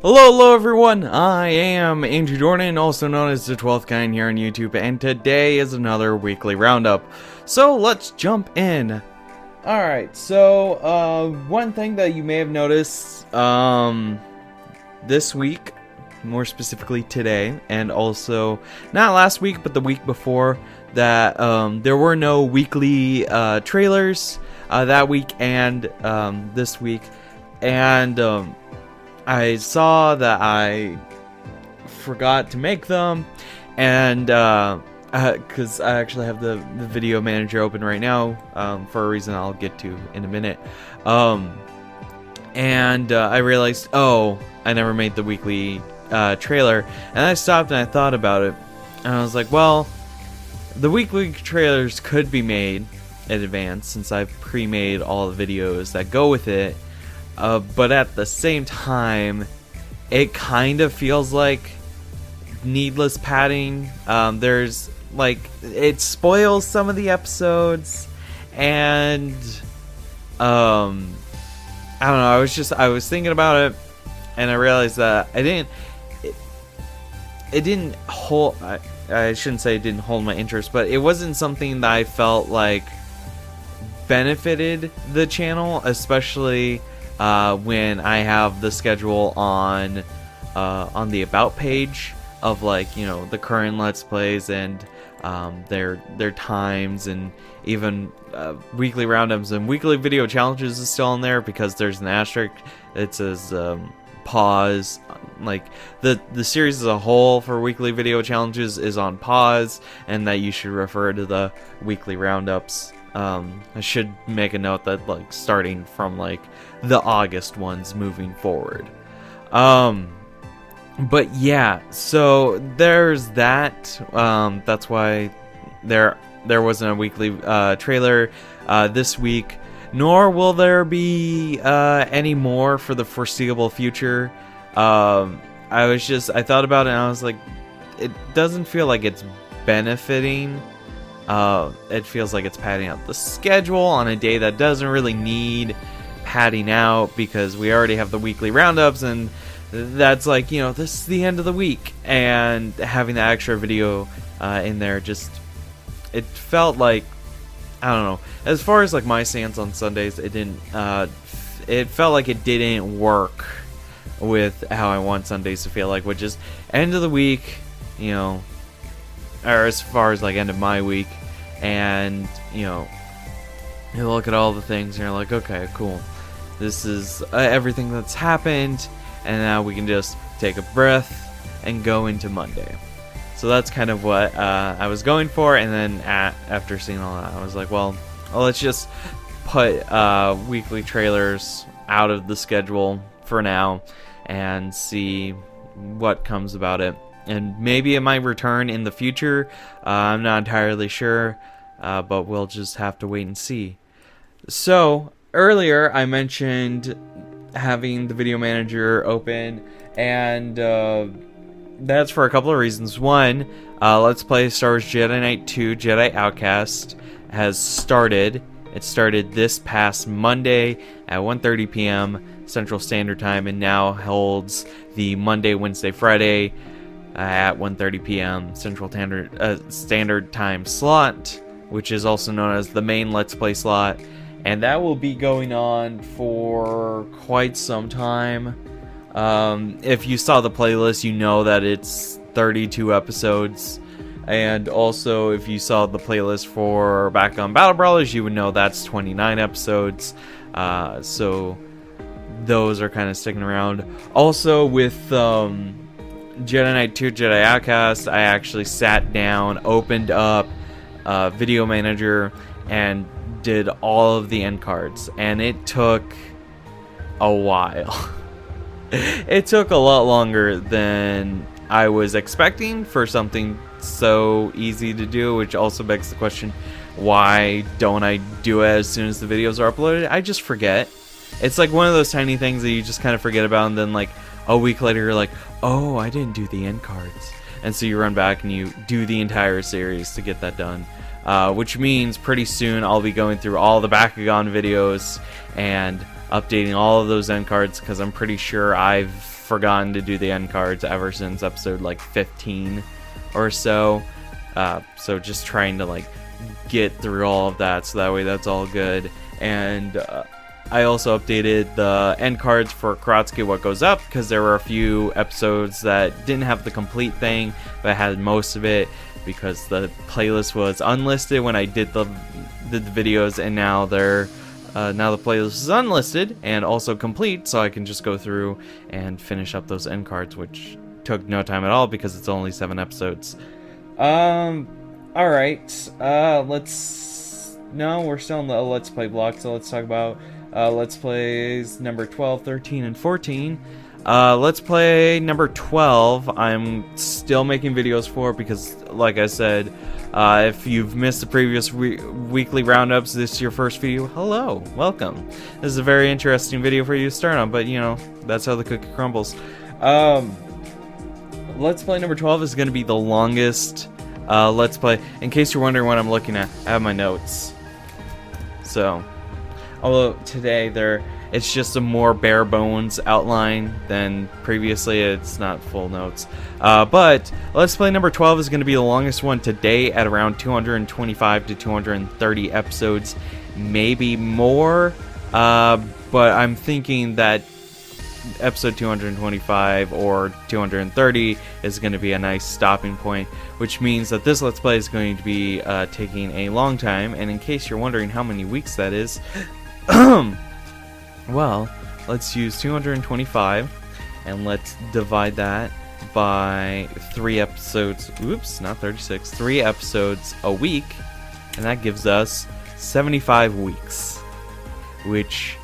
Hello everyone, I am Andrew Dornan, also known as the 12th Kind here on YouTube, and today is another weekly roundup. So let's jump in. Alright, so one thing that you may have noticed this week, more specifically today, and also not last week but the week before, that there were no weekly trailers that week and this week, and I saw that I forgot to make them, and because I actually have the video manager open right now for a reason I'll get to in a minute, and I realized, oh, I never made the weekly trailer, and I stopped and I thought about it, and I was like, well, the weekly trailers could be made in advance since I've pre-made all the videos that go with it. But at the same time, it kind of feels like needless padding. There's like, it spoils some of the episodes, and I don't know. I was thinking about it, and I realized that it didn't hold. I shouldn't say it didn't hold my interest, but it wasn't something that I felt like benefited the channel, especially when I have the schedule on the about page of, like, you know, the current Let's Plays and their times, and even weekly roundups and weekly video challenges is still in there because there's an asterisk. It says pause. Like the series as a whole for weekly video challenges is on pause, and that you should refer to the weekly roundups. I should make a note that, like, starting from like the August ones moving forward. But yeah, so there's that. That's why there wasn't a weekly trailer this week, nor will there be any more for the foreseeable future. I thought about it and I was like, it doesn't feel like it's benefiting. It feels like it's padding out the schedule on a day that doesn't really need padding out, because we already have the weekly roundups, and that's like, you know, this is the end of the week, and having that extra video in there, just, it felt like, I don't know, as far as like my stance on Sundays, it didn't, it felt like it didn't work with how I want Sundays to feel like, which is end of the week, you know, or as far as like end of my week, and you know, you look at all the things and you're like, okay, cool, this is everything that's happened, and now we can just take a breath and go into Monday. So that's kind of what I was going for, and then after seeing all that, I was like, well, let's just put weekly trailers out of the schedule for now and see what comes about it. And maybe it might return in the future. I'm not entirely sure, but we'll just have to wait and see. So, earlier I mentioned having the video manager open, and that's for a couple of reasons. One, Let's Play Star Wars Jedi Knight 2 Jedi Outcast has started. It started this past Monday at 1:30 p.m. Central Standard Time, and now holds the Monday, Wednesday, Friday at 1:30 p.m. Central Standard Time slot, which is also known as the main Let's Play slot, and that will be going on for quite some time. If you saw the playlist, you know that it's 32 episodes, and also if you saw the playlist for Back on Battle Brawlers, you would know that's 29 episodes, so those are kind of sticking around. Also with Jedi Knight 2 Jedi Outcast, I actually sat down, opened up Video Manager, and did all of the end cards, and it took a while. It took a lot longer than I was expecting for something so easy to do, which also begs the question, why don't I do it as soon as the videos are uploaded? I just forget. It's like one of those tiny things that you just kind of forget about, and then like a week later you're like, oh, I didn't do the end cards, and so you run back and you do the entire series to get that done. which means pretty soon I'll be going through all the Bakugan videos and updating all of those end cards, because I'm pretty sure I've forgotten to do the end cards ever since episode like 15 or so. So just trying to like get through all of that, so that way that's all good. And I also updated the end cards for Karatsuki What Goes Up, because there were a few episodes that didn't have the complete thing, but had most of it, because the playlist was unlisted when I did the videos, and now now the playlist is unlisted and also complete, so I can just go through and finish up those end cards, which took no time at all because it's only 7 episodes. Alright, no, we're still in the Let's Play block, so let's talk about Let's Plays number 12, 13, and 14. Let's Play number 12, I'm still making videos for, because, like I said, if you've missed the previous weekly roundups, this is your first video, hello, welcome. This is a very interesting video for you to start on, but, you know, that's how the cookie crumbles. Let's Play number 12 is going to be the longest Let's Play. In case you're wondering what I'm looking at, I have my notes. So, although today it's just a more bare bones outline than previously, it's not full notes. But Let's Play number 12 is going to be the longest one today at around 225 to 230 episodes, maybe more. But I'm thinking that episode 225 or 230 is going to be a nice stopping point, which means that this Let's Play is going to be taking a long time. And in case you're wondering how many weeks that is, well, let's use 225 and let's divide that by 3 episodes. Oops, not 36. 3 episodes a week, and that gives us 75 weeks, which,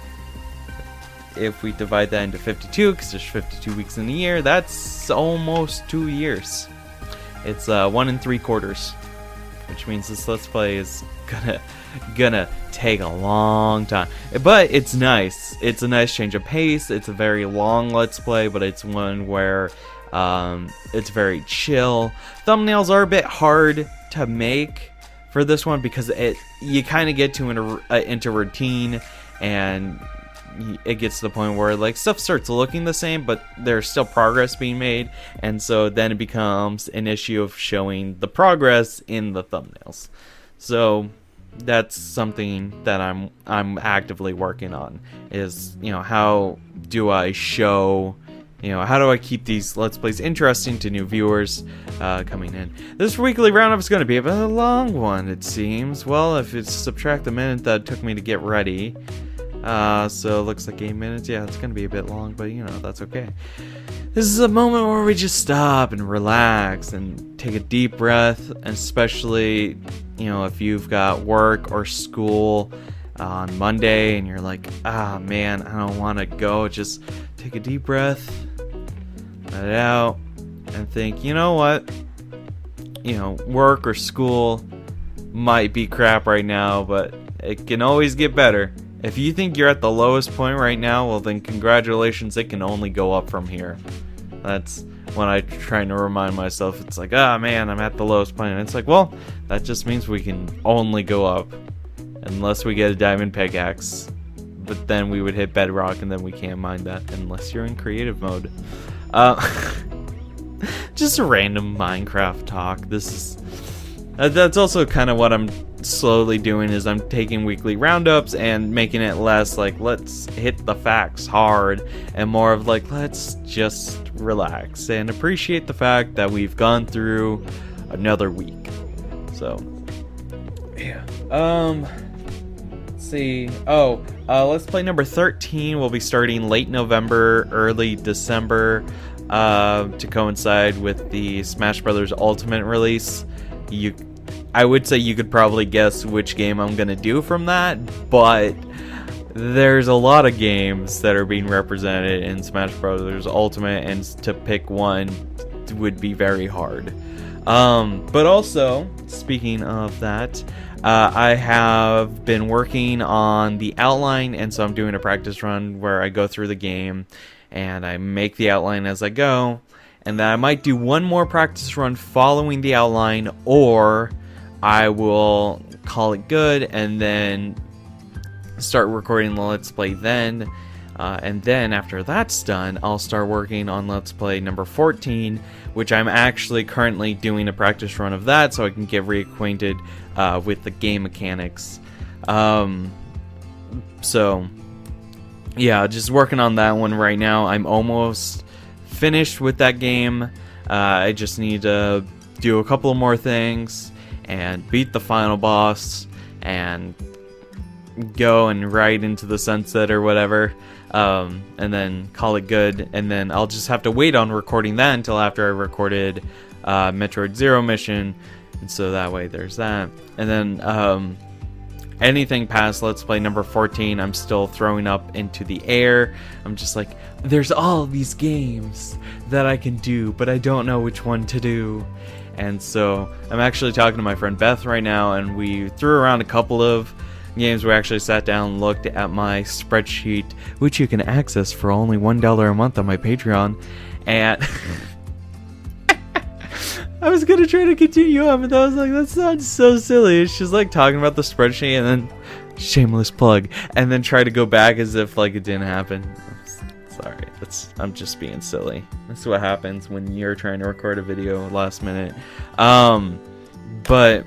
if we divide that into 52, because there's 52 weeks in a year, that's almost 2 years. It's 1 3/4, which means this Let's Play is gonna take a long time. But it's nice. It's a nice change of pace. It's a very long Let's Play, but it's one where it's very chill. Thumbnails are a bit hard to make for this one, because you kind of get into routine, and it gets to the point where like stuff starts looking the same, but there's still progress being made, and so then it becomes an issue of showing the progress in the thumbnails. So that's something that I'm actively working on, is, you know, how do I show, you know, how do I keep these Let's Plays interesting to new viewers coming in. This weekly roundup is going to be a bit of a long one, it seems. Well, if it's subtract the minute that it took me to get ready, so it looks like 8 minutes. Yeah, it's gonna be a bit long, but you know, that's okay. This is a moment where we just stop and relax and take a deep breath, and especially, you know, if you've got work or school on Monday and you're like, ah man, I don't want to go, just take a deep breath, let it out, and think, you know what, you know, work or school might be crap right now, but it can always get better. If you think you're at the lowest point right now, well then congratulations, it can only go up from here. That's when I'm trying to remind myself, it's like, ah man, I'm at the lowest point. And it's like, well, that just means we can only go up. Unless we get a diamond pickaxe. But then we would hit bedrock, and then we can't mine that unless you're in creative mode. Just a random Minecraft talk. This is... that's also kind of what I'm slowly doing, is I'm taking weekly roundups and making it less like let's hit the facts hard, and more of like let's just relax and appreciate the fact that we've gone through another week. So yeah, let's see. Let's Play number 13 will be starting late November, early December, to coincide with the Smash Brothers Ultimate release. I would say you could probably guess which game I'm gonna do from that, but there's a lot of games that are being represented in Smash Bros. Ultimate, and to pick one would be very hard. But also, speaking of that, I have been working on the outline, and so I'm doing a practice run where I go through the game and I make the outline as I go, and then I might do one more practice run following the outline, or I will call it good and then start recording the Let's Play then. And then after that's done, I'll start working on Let's Play number 14, which I'm actually currently doing a practice run of that so I can get reacquainted with the game mechanics. So, yeah, just working on that one right now. I'm almost finished with that game. I just need to do a couple more things and beat the final boss and go and ride into the sunset or whatever, and then call it good. And then I'll just have to wait on recording that until after I recorded Metroid Zero Mission, and so that way there's that. And then anything past Let's Play number 14, I'm still throwing up into the air. I'm just like, there's all these games that I can do, but I don't know which one to do. And so I'm actually talking to my friend Beth right now, and we threw around a couple of games. We actually sat down and looked at my spreadsheet, which you can access for only $1 a month on my Patreon. And I was gonna try to continue on, but I was like, that sounds so silly. It's just like talking about the spreadsheet and then shameless plug, and then try to go back as if like it didn't happen. Sorry, I'm just being silly. That's what happens when you're trying to record a video last minute. But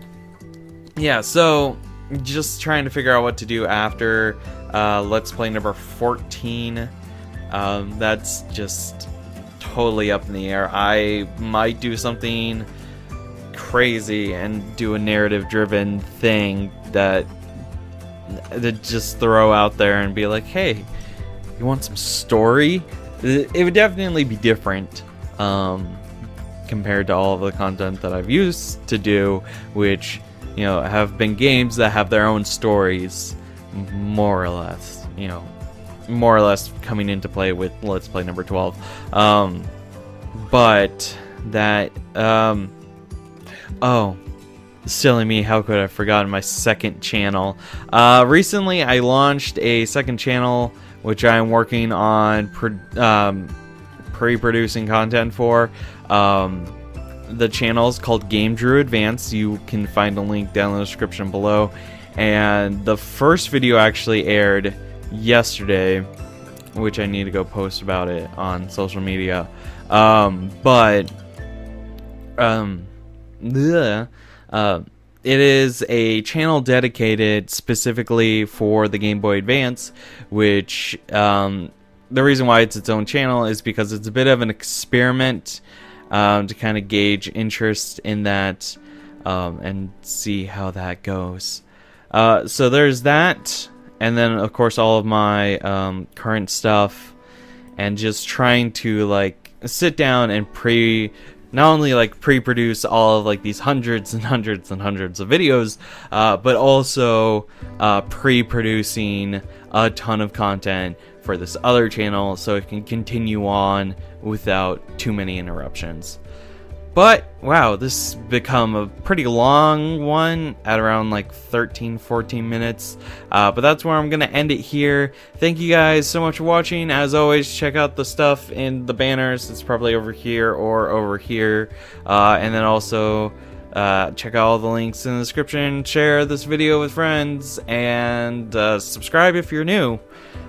yeah, so just trying to figure out what to do after Let's Play number 14. That's just totally up in the air. I might do something crazy and do a narrative-driven thing that just throw out there and be like, hey, you want some story? It would definitely be different compared to all of the content that I've used to do, which, you know, have been games that have their own stories, more or less, you know, more or less coming into play with Let's Play number 12. But that, oh, silly me, how could I have forgotten my second channel? Recently I launched a second channel, which I'm working on pre-producing content for. The channel is called Game Drew Advance. You can find a link down in the description below. And the first video actually aired yesterday, which I need to go post about it on social media. It is a channel dedicated specifically for the Game Boy Advance, which the reason why it's its own channel is because it's a bit of an experiment to kind of gauge interest in that and see how that goes. So there's that, and then of course all of my current stuff, and just trying to like sit down and not only like pre-produce all of like these hundreds and hundreds and hundreds of videos, but also pre-producing a ton of content for this other channel so it can continue on without too many interruptions. But wow, this has become a pretty long one at around like 13-14 minutes, but that's where I'm gonna end it here. Thank you guys so much for watching. As always, check out the stuff in the banners. It's probably over here or over here, and then also check out all the links in the description. Share this video with friends, and subscribe if you're new.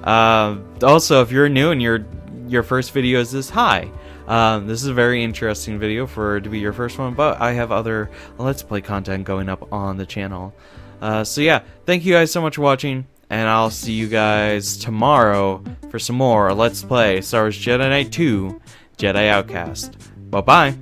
Also, if you're new and your first video is this, hi. This is a very interesting video to be your first one, but I have other Let's Play content going up on the channel. So yeah, thank you guys so much for watching, and I'll see you guys tomorrow for some more Let's Play Star Wars Jedi Knight 2 Jedi Outcast. Bye-bye!